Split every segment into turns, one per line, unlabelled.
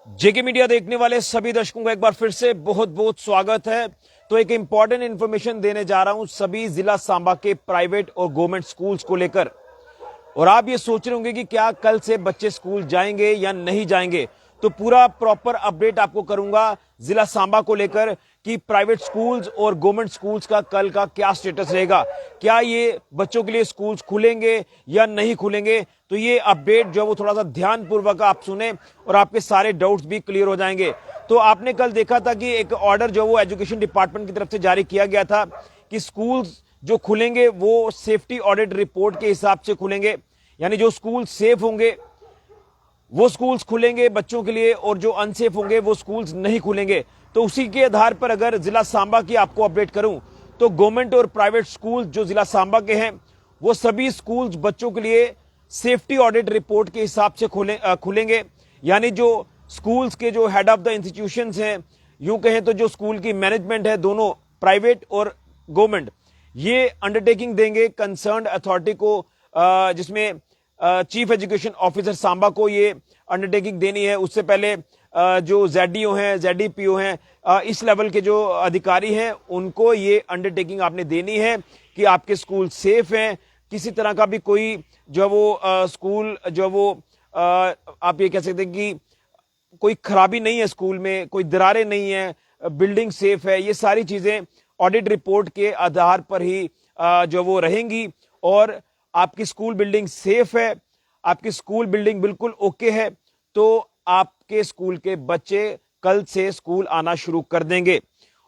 जेके media देखने वाले सभी दर्शकों का एक बार फिर से बहुत बहुत स्वागत है। तो एक इंपॉर्टेंट इंफॉर्मेशन देने जा रहा हूं सभी जिला सांबा के प्राइवेट और गवर्नमेंट स्कूल्स को लेकर। और आप ये सोच रहे होंगे कि क्या कल से बच्चे स्कूल जाएंगे या नहीं जाएंगे, तो पूरा प्रॉपर अपडेट आपको करूंगा जिला सांबा को लेकर कि प्राइवेट स्कूल्स और गवर्नमेंट स्कूल्स का कल का क्या स्टेटस रहेगा, क्या ये बच्चों के लिए स्कूल्स खुलेंगे या नहीं खुलेंगे। तो ये अपडेट जो है वो थोड़ा सा ध्यानपूर्वक आप सुने और आपके सारे डाउट्स भी क्लियर हो जाएंगे। तो आपने कल देखा था कि एक ऑर्डर जो वो एजुकेशन डिपार्टमेंट की तरफ से जारी किया गया था कि स्कूल्स जो खुलेंगे वो सेफ्टी ऑडिट रिपोर्ट के हिसाब से खुलेंगे, यानी जो स्कूल सेफ होंगे वो स्कूल्स खुलेंगे बच्चों के लिए और जो अनसेफ होंगे वो स्कूल्स नहीं खुलेंगे। तो उसी के आधार पर अगर जिला सांबा की आपको अपडेट करूं तो गवर्नमेंट और प्राइवेट स्कूल जो जिला सांबा के हैं वो सभी स्कूल्स बच्चों के लिए सेफ्टी ऑडिट रिपोर्ट के हिसाब से खुलेंगे। यानी जो स्कूल्स के जो हेड ऑफ द इंस्टीट्यूशंस हैं, यूं कहें तो जो स्कूल की मैनेजमेंट है, दोनों प्राइवेट और गवर्नमेंट, ये अंडरटेकिंग देंगे कंसर्न्ड अथॉरिटी को, जिसमें चीफ एजुकेशन ऑफिसर सांबा को ये अंडरटेकिंग देनी है। उससे पहले जो जेडीओ हैं, जेडीपीओ हैं, इस लेवल के जो अधिकारी हैं उनको ये अंडरटेकिंग आपने देनी है कि आपके स्कूल सेफ हैं, किसी तरह का भी कोई जो वो स्कूल जो वो आप ये कह सकते हैं कि कोई खराबी नहीं है स्कूल में, कोई दरारें नहीं है, बिल्डिंग सेफ है। ये सारी चीजें ऑडिट रिपोर्ट के आधार पर ही जो वो रहेंगी। और आपकी स्कूल बिल्डिंग सेफ है, आपकी स्कूल बिल्डिंग बिल्कुल ओके है, तो आपके स्कूल के बच्चे कल से स्कूल आना शुरू कर देंगे।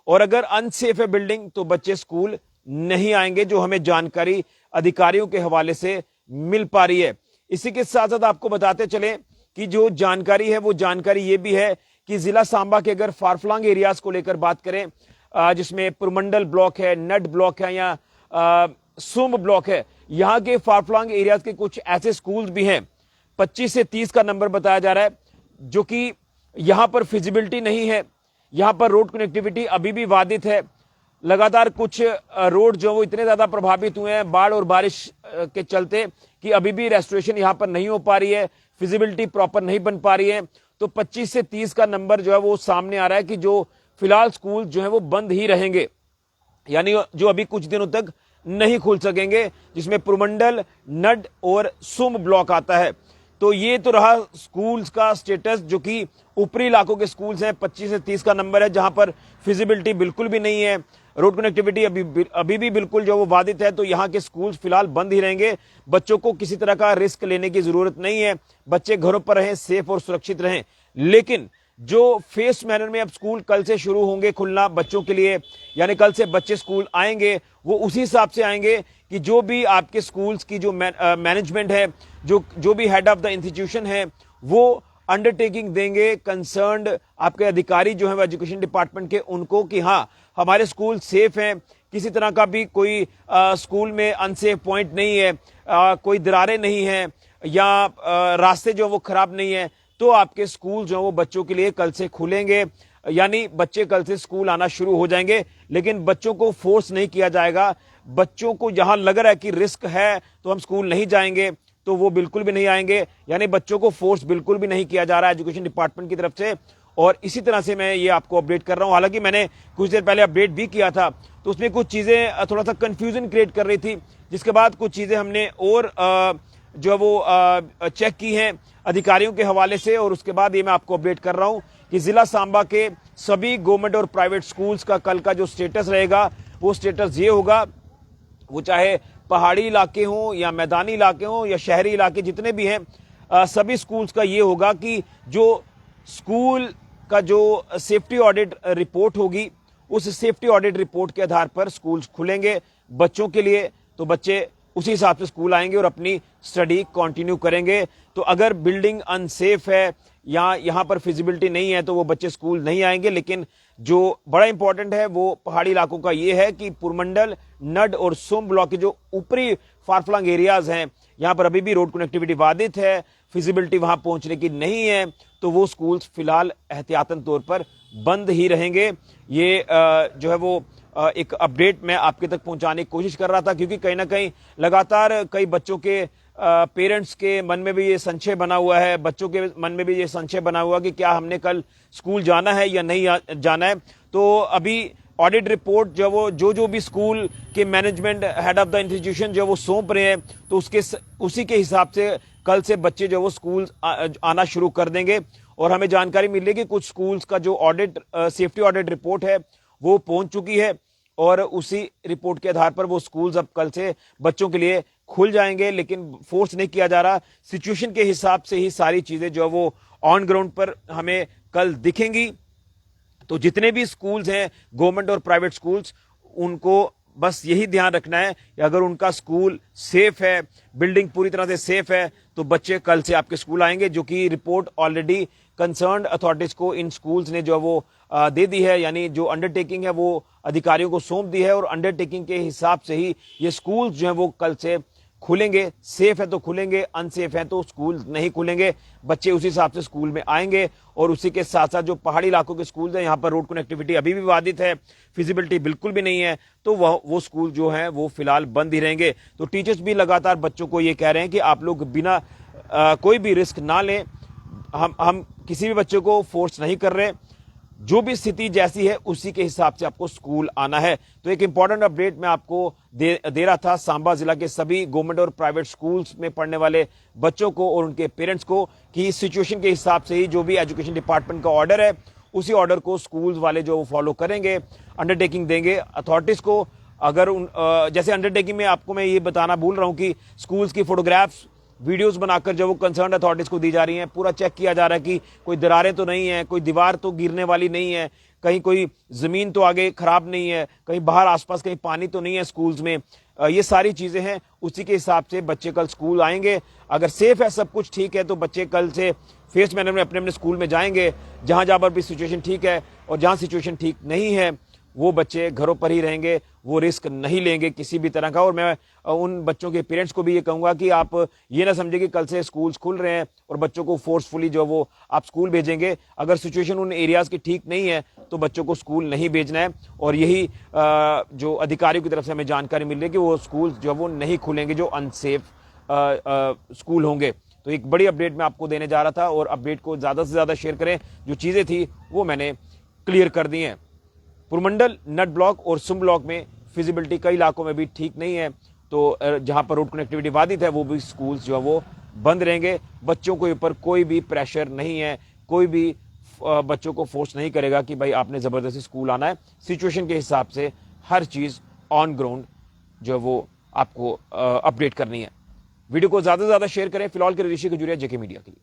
और अगर अनसेफ है बिल्डिंग तो बच्चे स्कूल नहीं आएंगे, जो हमें जानकारी अधिकारियों के हवाले से मिल पा रही है। इसी के साथ साथ आपको बताते चलें कि जो जानकारी है वो जानकारी ये भी है कि जिला सांबा के अगर फारफलंग एरियाज को लेकर बात करें, जिसमें पुरमंडल ब्लॉक है, नड ब्लॉक है या सुम ब्लॉक है, यहां के फारफलंग एरियाज के कुछ ऐसे स्कूल्स भी हैं, 25 से 30 का नंबर बताया जा रहा है, जो कि यहां पर फिजिबिलिटी नहीं है, यहां पर रोड कनेक्टिविटी अभी भी बाधित है। लगातार कुछ रोड जो वो इतने ज्यादा प्रभावित हुए हैं बाढ़ और बारिश के चलते कि अभी भी रेस्टोरेशन यहां पर नहीं हो पा रही है, फिजिबिलिटी प्रॉपर नहीं बन पा रही है। तो 25 से 30 का नंबर जो है वो सामने आ रहा है कि जो फिलहाल स्कूल जो है वो बंद ही रहेंगे, यानी जो अभी कुछ दिनों तक नहीं खुल सकेंगे, जिसमें पुरमंडल, नड और सुम ब्लॉक आता है। तो ये तो रहा स्कूल्स का स्टेटस, जो कि ऊपरी इलाकों के स्कूल्स हैं। 25 से 30 का नंबर है, जहां पर फिजिबिलिटी बिल्कुल भी नहीं है, रोड कनेक्टिविटी अभी भी बिल्कुल जो वो बाधित है। तो यहाँ के स्कूल्स फिलहाल बंद ही रहेंगे। बच्चों को किसी तरह का रिस्क लेने की जरूरत नहीं है, बच्चे घरों पर रहें, सेफ और सुरक्षित रहें। लेकिन जो फेस मैनर में अब स्कूल कल से शुरू होंगे खुलना बच्चों के लिए, यानी कल से बच्चे स्कूल आएंगे, वो उसी हिसाब से आएंगे कि जो भी आपके स्कूल्स की जो मैनेजमेंट है, जो भी हेड ऑफ द इंस्टीट्यूशन है, वो अंडरटेकिंग देंगे कंसर्न्ड आपके अधिकारी जो है एजुकेशन डिपार्टमेंट के, उनको कि हाँ हमारे स्कूल सेफ हैं, किसी तरह का भी कोई स्कूल में अनसेफ पॉइंट नहीं है, कोई दरारें नहीं है या रास्ते जो वो खराब नहीं है। तो आपके स्कूल जो वो बच्चों के लिए कल से खुलेंगे, यानी बच्चे कल से स्कूल आना शुरू हो जाएंगे। लेकिन बच्चों को फोर्स नहीं किया जाएगा। बच्चों को जहां लग रहा है कि रिस्क है तो हम स्कूल नहीं जाएंगे, तो वो बिल्कुल भी नहीं आएंगे। यानी बच्चों को फोर्स बिल्कुल भी नहीं किया जा रहा है एजुकेशन डिपार्टमेंट की तरफ से। और इसी तरह से मैं ये आपको अपडेट कर रहा हूं। हालांकि मैंने कुछ देर पहले अपडेट भी किया था, तो उसमें कुछ चीजें थोड़ा सा कंफ्यूजन क्रिएट कर रही थी, जिसके बाद कुछ चीजें हमने और जो वो चेक की हैं अधिकारियों के हवाले से। और उसके बाद ये मैं आपको अपडेट कर रहा हूं कि जिला सांबा के सभी गवर्नमेंट और प्राइवेट स्कूल्स का कल का जो स्टेटस रहेगा वो स्टेटस ये होगा, वो चाहे पहाड़ी इलाके हों या मैदानी इलाके हों या शहरी इलाके जितने भी हैं, सभी स्कूल्स का ये होगा कि जो स्कूल का जो सेफ्टी ऑडिट रिपोर्ट होगी, उस सेफ्टी ऑडिट रिपोर्ट के आधार पर स्कूल्स खुलेंगे बच्चों के लिए। तो बच्चे उसी हिसाब से स्कूल आएंगे और अपनी स्टडी कंटिन्यू करेंगे। तो अगर बिल्डिंग अनसेफ है या यहाँ पर फिजिबिलिटी नहीं है तो वो बच्चे स्कूल नहीं आएंगे। लेकिन जो बड़ा इंपॉर्टेंट है वो पहाड़ी इलाकों का ये है कि पुरमंडल, नड और सुम ब्लॉक के जो ऊपरी फारफलंग एरियाज हैं, यहाँ पर अभी भी रोड कनेक्टिविटी बाधित है, फिजिबिलिटी वहां पहुंचने की नहीं है, तो वो स्कूल्स फिलहाल एहतियातन तौर पर बंद ही रहेंगे। ये जो है वो एक अपडेट मैं आपके तक पहुंचाने की कोशिश कर रहा था, क्योंकि कहीं ना कहीं लगातार कई बच्चों के पेरेंट्स के मन में भी ये संशय बना हुआ है, बच्चों के मन में भी ये संशय बना हुआ कि क्या हमने कल स्कूल जाना है या नहीं जाना है। तो अभी ऑडिट रिपोर्ट जो वो जो भी स्कूल के management head of the institution जो वो सौंप रहे हैं, तो उसी के हिसाब से कल से बच्चे जो वो स्कूल आना शुरू कर देंगे। और हमें जानकारी मिली कि कुछ स्कूल्स का जो ऑडिट सेफ्टी ऑडिट रिपोर्ट है वो पहुंच चुकी है और उसी रिपोर्ट के आधार पर वो स्कूल्स अब कल से बच्चों के लिए खुल जाएंगे। लेकिन फोर्स नहीं किया जा रहा, सिचुएशन के हिसाब से ही सारी चीजें जो वो ऑन ग्राउंड पर हमें कल दिखेंगी। तो जितने भी स्कूल्स हैं गवर्नमेंट और प्राइवेट स्कूल्स, उनको बस यही ध्यान रखना है कि अगर उनका स्कूल सेफ है, बिल्डिंग पूरी तरह से सेफ है, तो बच्चे कल से आपके स्कूल आएंगे, जो कि रिपोर्ट ऑलरेडी कंसर्न्ड अथॉरिटीज को इन स्कूल्स ने जो वो दे दी है। यानी जो अंडरटेकिंग है वो अधिकारियों को सौंप दी है और अंडरटेकिंग के हिसाब से ही ये स्कूल्स जो है वो कल से खुलेंगे। सेफ है तो खुलेंगे, अनसेफ है तो स्कूल नहीं खुलेंगे। बच्चे उसी हिसाब से स्कूल में आएंगे। और उसी के साथ साथ जो पहाड़ी इलाकों के स्कूल हैं, यहाँ पर रोड कनेक्टिविटी अभी भी बाधित है, फिजिबिलिटी बिल्कुल भी नहीं है, तो वो स्कूल जो है वो फिलहाल बंद ही रहेंगे। तो टीचर्स भी लगातार बच्चों को ये कह रहे हैं कि आप लोग बिना कोई भी रिस्क ना लें। हम किसी भी बच्चे को फोर्स नहीं कर रहे, जो भी स्थिति जैसी है उसी के हिसाब से आपको स्कूल आना है। तो एक इंपॉर्टेंट अपडेट मैं आपको दे रहा था सांबा जिला के सभी गवर्नमेंट और प्राइवेट स्कूल्स में पढ़ने वाले बच्चों को और उनके पेरेंट्स को कि इस सिचुएशन के हिसाब से ही जो भी एजुकेशन डिपार्टमेंट का ऑर्डर है उसी ऑर्डर को स्कूल्स वाले जो फॉलो करेंगे, अंडरटेकिंग देंगे अथॉरिटीज को। अगर जैसे अंडरटेकिंग में आपको मैं ये बताना भूल रहा हूं कि स्कूल्स की फोटोग्राफ्स वीडियोस बनाकर जब वो कंसर्न अथॉरिटीज को दी जा रही हैं, पूरा चेक किया जा रहा है कि कोई दरारें तो नहीं है, कोई दीवार तो गिरने वाली नहीं है, कहीं कोई जमीन तो आगे खराब नहीं है, कहीं बाहर आसपास कहीं पानी तो नहीं है स्कूल्स में। ये सारी चीजें हैं, उसी के हिसाब से बच्चे कल स्कूल आएंगे। अगर सेफ है, सब कुछ ठीक है, तो बच्चे कल से फेस मैनर में अपने अपने स्कूल में जाएंगे। जहां जहां पर भी सिचुएशन ठीक है और जहां सिचुएशन ठीक नहीं है वो बच्चे घरों पर ही रहेंगे, वो रिस्क नहीं लेंगे किसी भी तरह का। और मैं उन बच्चों के पेरेंट्स को भी ये कहूंगा कि आप ये ना समझे कि कल से स्कूल्स खुल रहे हैं और बच्चों को फोर्सफुली जो वो आप स्कूल भेजेंगे। अगर सिचुएशन उन एरियाज की ठीक नहीं है तो बच्चों को स्कूल नहीं भेजना है। और यही जो अधिकारियों की तरफ से हमें जानकारी मिल रही है कि वो स्कूल जो वो नहीं खुलेंगे जो अनसेफ स्कूल होंगे। तो एक बड़ी अपडेट मैं आपको देने जा रहा था और अपडेट को ज्यादा से ज्यादा शेयर करें। जो चीजें थी वो मैंने क्लियर कर दी हैं। पुरमंडल, नट ब्लॉक और सुम ब्लॉक में फिजिबिलिटी कई इलाकों में भी ठीक नहीं है, तो जहां पर रोड कनेक्टिविटी बाधित है वो भी स्कूल्स जो है वो बंद रहेंगे। बच्चों के ऊपर कोई भी प्रेशर नहीं है, कोई भी बच्चों को फोर्स नहीं करेगा कि भाई आपने जबरदस्ती स्कूल आना है। सिचुएशन के हिसाब से हर चीज ऑन ग्राउंड जो है वो आपको अपडेट करनी है। वीडियो को ज्यादा से ज्यादा शेयर करें। फिलहाल के ऋषि के जुड़िया जेके मीडिया के लिए।